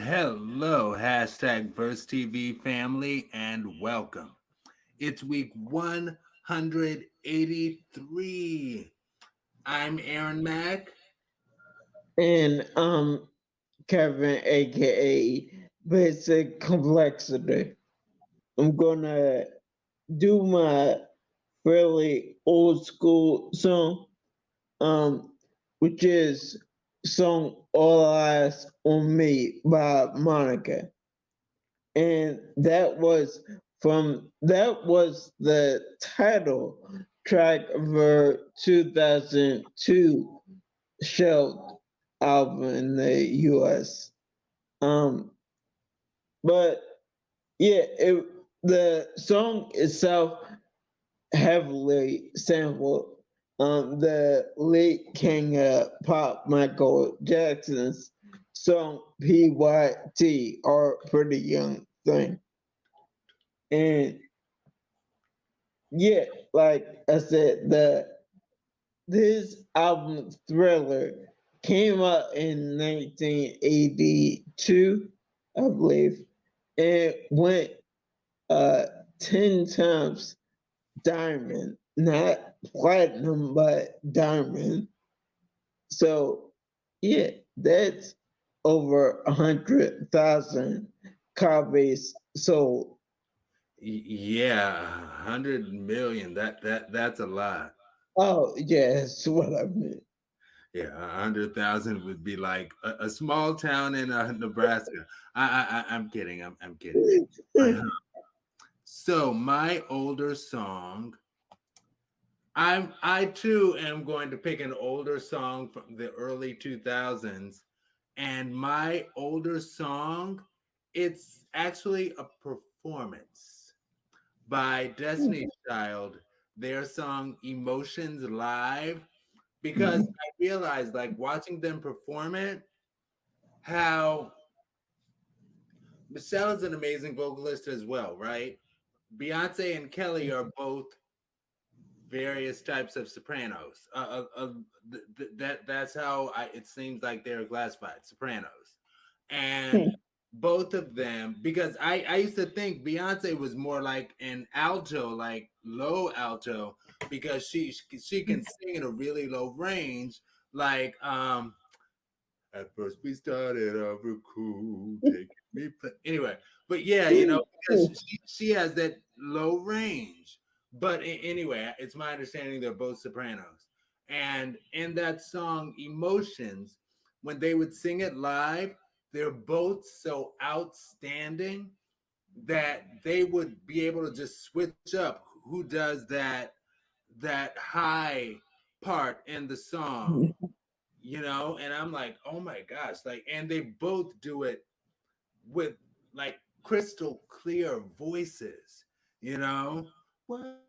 Hello, hashtag Verse TV family, and welcome. It's week 183. I'm Aaron Mack. And Kevin, aka Basic Complexity. I'm gonna do my fairly old school song, which is song All Eyes on Me by Monica. And that was the title track of her 2002 shelved album in the US. Um, but yeah, the song itself heavily sampled the late king of pop Michael Jackson's song PYT, or Pretty Young Thing. And yeah, like I said, this album Thriller came out in 1982, I believe, and went uh 10 times diamond, not platinum, but diamond. So yeah, that's over 100,000 copies sold. Yeah, 100 million. That's a lot. Oh yeah, that's what I meant. Yeah, 100,000 would be like a small town in Nebraska. I'm kidding. I'm kidding. But, so my older song, I too am going to pick an older song from the early 2000s. And my older song, it's actually a performance by Destiny's Child, their song Emotions Live, because I realized, like, watching them perform it, how Michelle is an amazing vocalist as well, right? Beyonce and Kelly are both various types of sopranos. That's how it seems like they're classified, sopranos, and both of them. Because I used to think Beyonce was more like an alto, like low alto, because she can sing in a really low range, like At first we started off real cool, taking me. Anyway, but yeah, because she has that low range. But anyway, it's my understanding they're both sopranos. And in that song, Emotions, when they would sing it live, they're both so outstanding that they would be able to just switch up who does that high part in the song, and I'm like, oh my gosh, like, and they both do it with like crystal clear voices, you know what,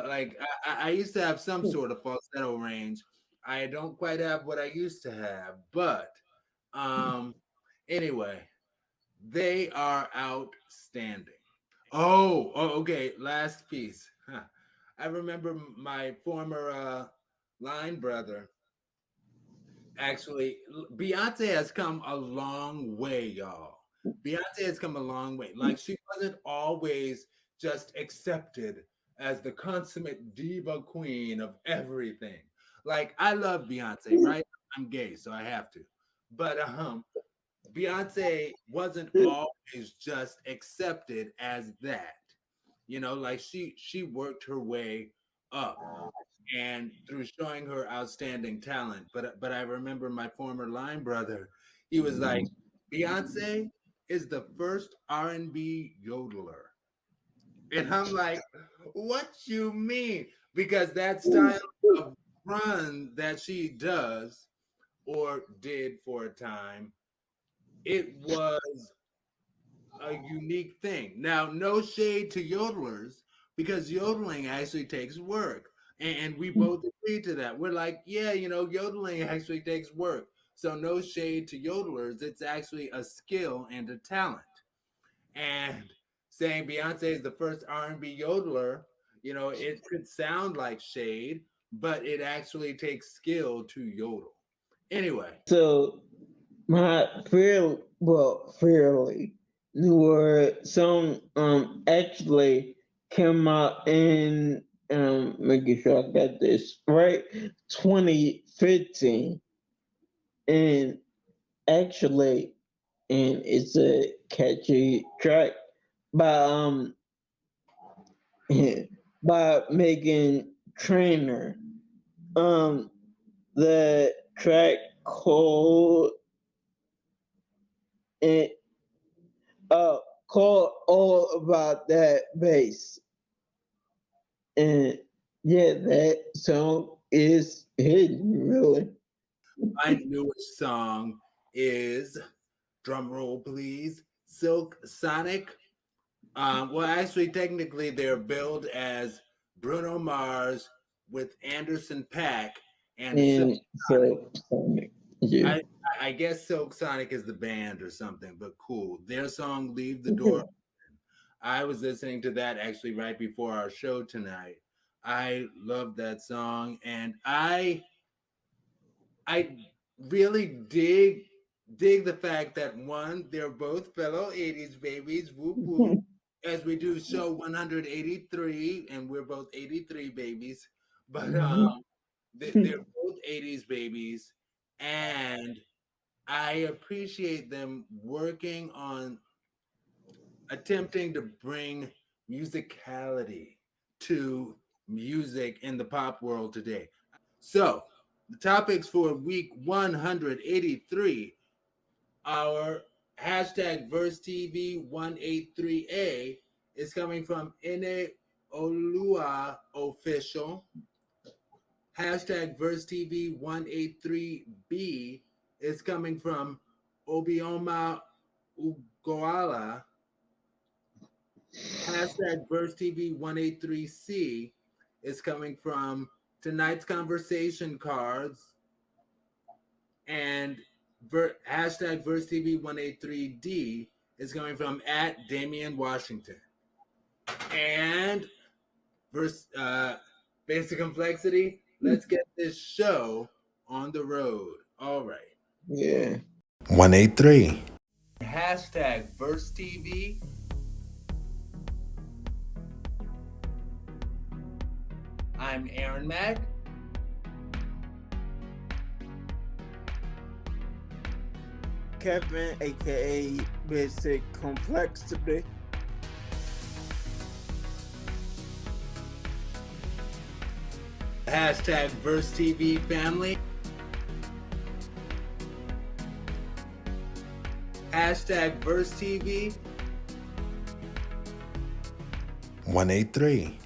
like I used to have some sort of falsetto range. I don't quite have what I used to have, but um anyway, they are outstanding. Okay, last piece. I remember my former line brother. Actually, Beyonce has come a long way, y'all. Beyonce has come a long way. Like, she wasn't always just accepted as the consummate diva queen of everything. Like, I love Beyonce, right? I'm gay, so I have to. But Beyonce wasn't always just accepted as that. Like, she worked her way up, and through showing her outstanding talent. But I remember my former line brother, he was like, Beyonce is the first R&B yodeler. And I'm like, what you mean? Because that style of run that she does or did for a time, it was a unique thing. Now, no shade to yodelers, because yodeling actually takes work. And we both agree to that. We're like, yeah, yodeling actually takes work. So no shade to yodelers. It's actually a skill and a talent. And saying Beyonce is the first R&B yodeler, it could sound like shade, but it actually takes skill to yodel. Anyway. So my well, fairly newer song. Actually came out in making sure I got this right, 2015, and actually, and it's a catchy track by by Megan Trainor. Um, the track called it called All About That Bass. And yeah, that song is hidden really. My newest song is, drum roll please, Silk Sonic. Well, actually, technically, they're billed as Bruno Mars with Anderson Paak and Silk And Sonic. so yeah. I I guess Silk Sonic is the band or something, but cool. Their song "Leave the Door." Okay. I was listening to that actually right before our show tonight. I love that song, and I really dig the fact that one, they're both fellow 80s babies, whoop whoop, as we do show 183, and we're both 83 babies. But they're both 80s babies, and I appreciate them working on attempting to bring musicality to music in the pop world today. So, the topics for week 183, our hashtag VerseTV183A is coming from Ine Olua Official. Hashtag VerseTV183B is coming from Obioma Ugoala. Hashtag VerseTV183C is coming from tonight's conversation cards, and hashtag VerseTV183D is coming from at Damian Washington. And verse basic complexity, let's get this show on the road. All right. Yeah. 183. Hashtag VerseTV. I'm Aaron Mack. Kevin, aka Basic Complexity. Hashtag VerseTV family. Hashtag VerseTV. 183.